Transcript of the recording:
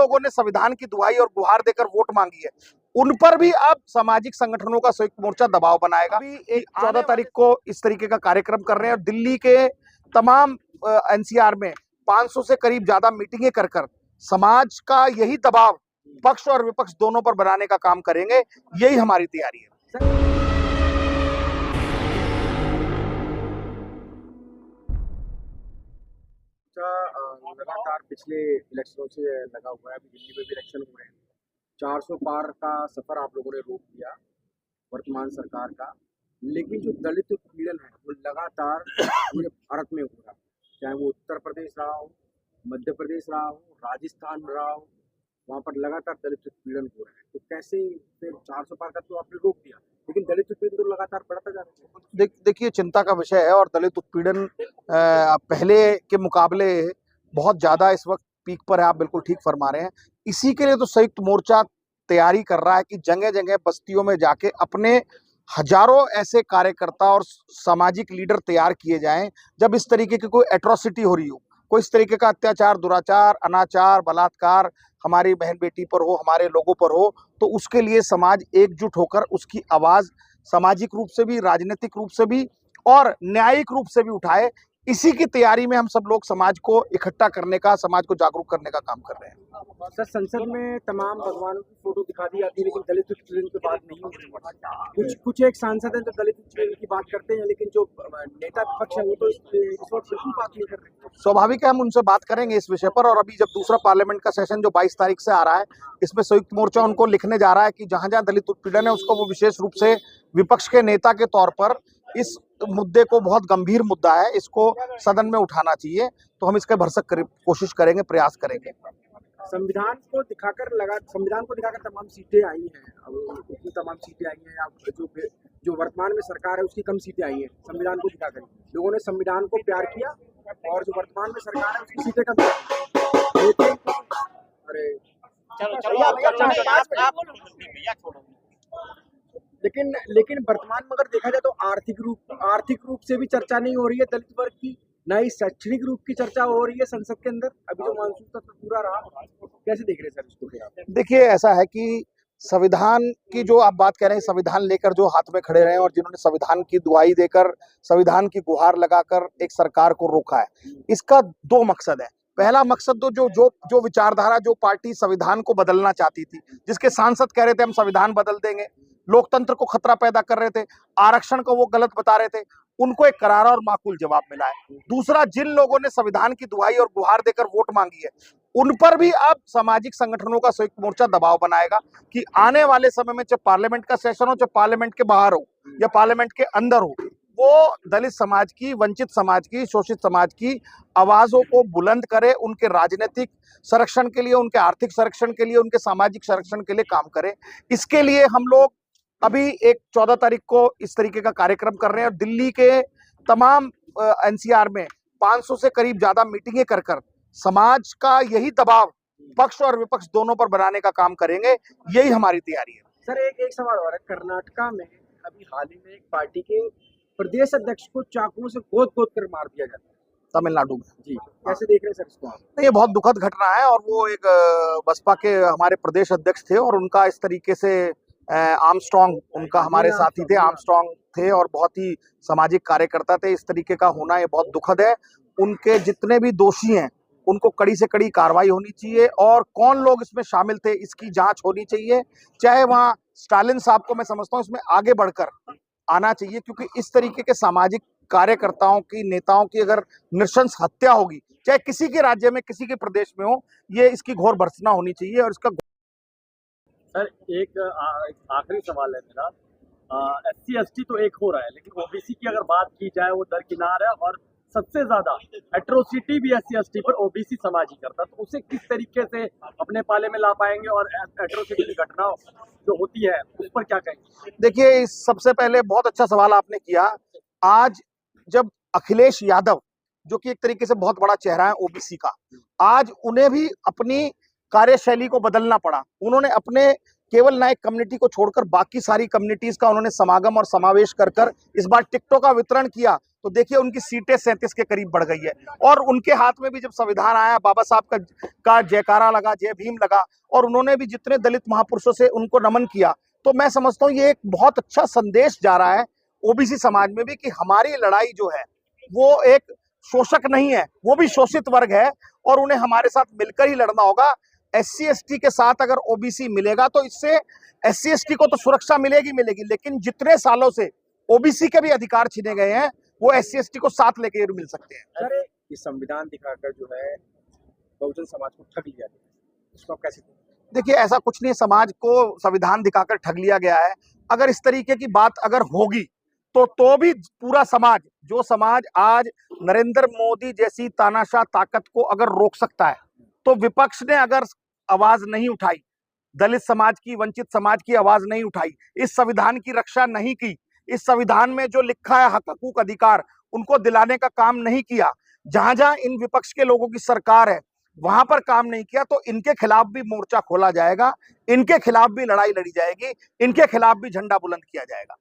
लोगों ने संविधान की दुहाई और गुहार देकर वोट मांगी है, उन पर भी अब सामाजिक संगठनों का संयुक्त मोर्चा दबाव बनाएगा। अभी एक 14 तारीख को इस तरीके का कार्यक्रम कर रहे हैं और दिल्ली के तमाम एनसीआर में 500 से करीब ज्यादा मीटिंगें कर कर समाज का यही दबाव पक्ष और विपक्ष दोनों पर बनाने का काम करेंगे। यही हमारी तैयारी है। लगातार पिछले इलेक्शनों से लगा हुआ है, अभी दिल्ली में भी इलेक्शन हुए हैं। 400 पार का सफर आप लोगों ने रोक दिया वर्तमान सरकार का, लेकिन जो दलित उत्पीड़न है वो लगातार पूरे भारत में हो रहा है, चाहे वो उत्तर प्रदेश रहा हो, मध्य प्रदेश रहा हो, राजस्थान रहा हो, वहाँ पर लगातार दलित उत्पीड़न हो रहा है। तो कैसे फिर 400 पार का तो आपने रोक दिया, लेकिन दलित उत्पीड़न तो लगातार बढ़ता जा रहा है। देखिए, चिंता का विषय है और दलित उत्पीड़न पहले के मुकाबले बहुत ज्यादा इस वक्त पीक पर है। आप बिल्कुल ठीक फरमा रहे हैं। इसी के लिए तो संयुक्त मोर्चा तैयारी कर रहा है कि जगह जगह बस्तियों में जाके अपने हजारों ऐसे कार्यकर्ता और सामाजिक लीडर तैयार किए जाएं। जब इस तरीके की कोई एट्रोसिटी हो रही हो, कोई इस तरीके का अत्याचार, दुराचार, अनाचार, बलात्कार हमारी बहन बेटी पर हो, हमारे लोगों पर हो, तो उसके लिए समाज एकजुट होकर उसकी आवाज सामाजिक रूप से भी, राजनीतिक रूप से भी और न्यायिक रूप से भी उठाए। इसी की तैयारी में हम सब लोग समाज को इकट्ठा करने का, समाज को जागरूक करने का काम कर रहे हैं। सर, संसद में तमाम भगवानों की फोटो दिखा दी जाती है, लेकिन दलित उत्पीड़न की बात नहीं होती। कुछ एक सांसद हैं जो दलित उत्पीड़न की बात करते हैं, लेकिन जो नेता विपक्ष है वो तो इस वक्त बिल्कुल बात नहीं कर रहे। स्वाभाविक है, हम उनसे बात करेंगे इस विषय पर। और अभी जब दूसरा पार्लियामेंट का सेशन जो 22 तारीख से आ रहा है, इसमें संयुक्त मोर्चा उनको लिखने जा रहा है कि जहां जहां दलित उत्पीड़न है उसको वो विशेष रूप से विपक्ष के नेता के तौर पर इस मुद्दे को, बहुत गंभीर मुद्दा है, इसको सदन में उठाना चाहिए। तो हम इसके भरसक कोशिश करेंगे, प्रयास करेंगे। संविधान को दिखाकर तमाम सीटें आई हैं। अब इतनी तमाम सीटें आई हैं, अब जो वर्तमान में सरकार है उसकी कम सीटें आई हैं। संविधान को दिखाकर लोगों ने संविधान को प्यार किया और जो वर्तमान में सरकार है उसकी सीटें कम। लेकिन वर्तमान में अगर देखा जाए तो आर्थिक रूप से भी चर्चा नहीं हो रही है दलित वर्ग की, न ही शैक्षणिक रूप की चर्चा हो रही है संसद के अंदर। अभी जो मानसून का पूरा रहा, कैसे देख रहे हैं सर इसको? देखिए, ऐसा है कि संविधान की जो आप बात कह रहे हैं, संविधान लेकर जो हाथ में खड़े रहे और जिन्होंने संविधान की दुहाई देकर, संविधान की गुहार लगाकर एक सरकार को रोका है, इसका दो मकसद है। पहला मकसद तो जो विचारधारा, जो पार्टी संविधान को बदलना चाहती थी, जिसके सांसद कह रहे थे हम संविधान बदल देंगे, लोकतंत्र को खतरा पैदा कर रहे थे, आरक्षण को वो गलत बता रहे थे, उनको एक करारा और माकूल जवाब मिला है। दूसरा, जिन लोगों ने संविधान की दुहाई और गुहार देकर वोट मांगी है, उन पर भी अब सामाजिक संगठनों का संयुक्त मोर्चा दबाव बनाएगा कि आने वाले समय में चाहे पार्लियामेंट का सेशन हो, चाहे पार्लियामेंट के बाहर हो या पार्लियामेंट के अंदर हो, वो दलित समाज की, वंचित समाज की, शोषित समाज की आवाजों को बुलंद करे, उनके राजनीतिक संरक्षण के लिए, उनके आर्थिक संरक्षण के लिए, उनके सामाजिक संरक्षण के लिए काम करे। इसके लिए हम लोग अभी एक 14 तारीख को इस तरीके का कार्यक्रम कर रहे हैं और दिल्ली के तमाम एनसीआर में 500 से करीब ज्यादा मीटिंगें कर कर समाज का यही दबाव पक्ष और विपक्ष दोनों पर बनाने का काम करेंगे। यही हमारी तैयारी है। सर, एक सवाल और है। कर्नाटका में अभी हाल ही में एक पार्टी के प्रदेश अध्यक्ष को चाकुओं से गोद कर मार दिया जाता है तमिलनाडु में। जी, कैसे देख रहे हैं सर इसको? ये बहुत दुखद घटना है और वो एक बसपा के हमारे प्रदेश अध्यक्ष थे और उनका इस तरीके से आर्मस्ट्रॉन्ग, उनका हमारे साथी थे, आर्मस्ट्रॉन्ग थे और बहुत ही सामाजिक कार्यकर्ता थे। इस तरीके का होना ये बहुत दुखद है। उनके जितने भी दोषी हैं उनको कड़ी से कड़ी कार्रवाई होनी चाहिए और कौन लोग इसमें शामिल थे इसकी जांच होनी चाहिए। चाहे वहाँ स्टालिन साहब को मैं समझता हूँ इसमें आगे बढ़कर आना चाहिए, क्योंकि इस तरीके के सामाजिक कार्यकर्ताओं की, नेताओं की अगर नृशंस हत्या होगी, चाहे किसी के राज्य में, किसी के प्रदेश में हो, ये इसकी घोर भर्त्सना होनी चाहिए। और इसका सर, एक आखिरी सवाल है मेरा। SC ST तो एक हो रहा है, लेकिन OBC की अगर बात की जाए वो दरकिनार है और सबसे ज्यादा एट्रोसिटी भी SC ST पर OBC समाज ही करता, तो उसे किस तरीके से अपने पाले में ला पाएंगे और एट्रोसिटी की घटना जो होती है उस पर क्या कहेंगे? देखिए, सबसे पहले बहुत अच्छा सवाल आपने किया। आज जब अखिलेश यादव, जो कि एक तरीके से बहुत बड़ा चेहरा है OBC का, आज उन्हें भी अपनी कार्यशैली को बदलना पड़ा। उन्होंने अपने केवल नायक कम्युनिटी को छोड़कर बाकी सारी कम्युनिटीज का उन्होंने समागम और समावेश कर कर इस बार टिकटों का वितरण किया, तो देखिए उनकी सीटें 37 के करीब बढ़ गई है। और उनके हाथ में भी जब संविधान आया, बाबा साहब का जयकारा लगा, जय भीम लगा, और उन्होंने भी जितने दलित महापुरुषों से उनको नमन किया, तो मैं समझता हूँ ये एक बहुत अच्छा संदेश जा रहा है ओबीसी समाज में भी कि हमारी लड़ाई जो है वो एक शोषक नहीं है, वो भी शोषित वर्ग है और उन्हें हमारे साथ मिलकर ही लड़ना होगा। एससी एसटी के साथ अगर ओबीसी मिलेगा तो इससे एससी एसटी को तो सुरक्षा मिलेगी, लेकिन जितने सालों से ओबीसी के भी अधिकार छीने गए हैं वो एससी एसटी को साथ लेके मिल सकते हैं। सर ये संविधान दिखाकर जो है बहुजन समाज को ठग लिया गया, इसको आप कैसे देखते हैं? देखिए ऐसा कुछ नहीं, समाज को संविधान दिखाकर ठग लिया गया है। अगर इस तरीके की बात अगर होगी तो भी पूरा समाज, जो समाज आज नरेंद्र मोदी जैसी तानाशाह ताकत को अगर रोक सकता है, तो विपक्ष ने अगर आवाज नहीं उठाई, दलित समाज की, वंचित समाज की आवाज नहीं उठाई, इस संविधान की रक्षा नहीं की, इस संविधान में जो लिखा है हक हकूक अधिकार उनको दिलाने का काम नहीं किया, जहां जहां इन विपक्ष के लोगों की सरकार है वहां पर काम नहीं किया, तो इनके खिलाफ भी मोर्चा खोला जाएगा, इनके खिलाफ भी लड़ाई लड़ी जाएगी, इनके खिलाफ भी झंडा बुलंद किया जाएगा।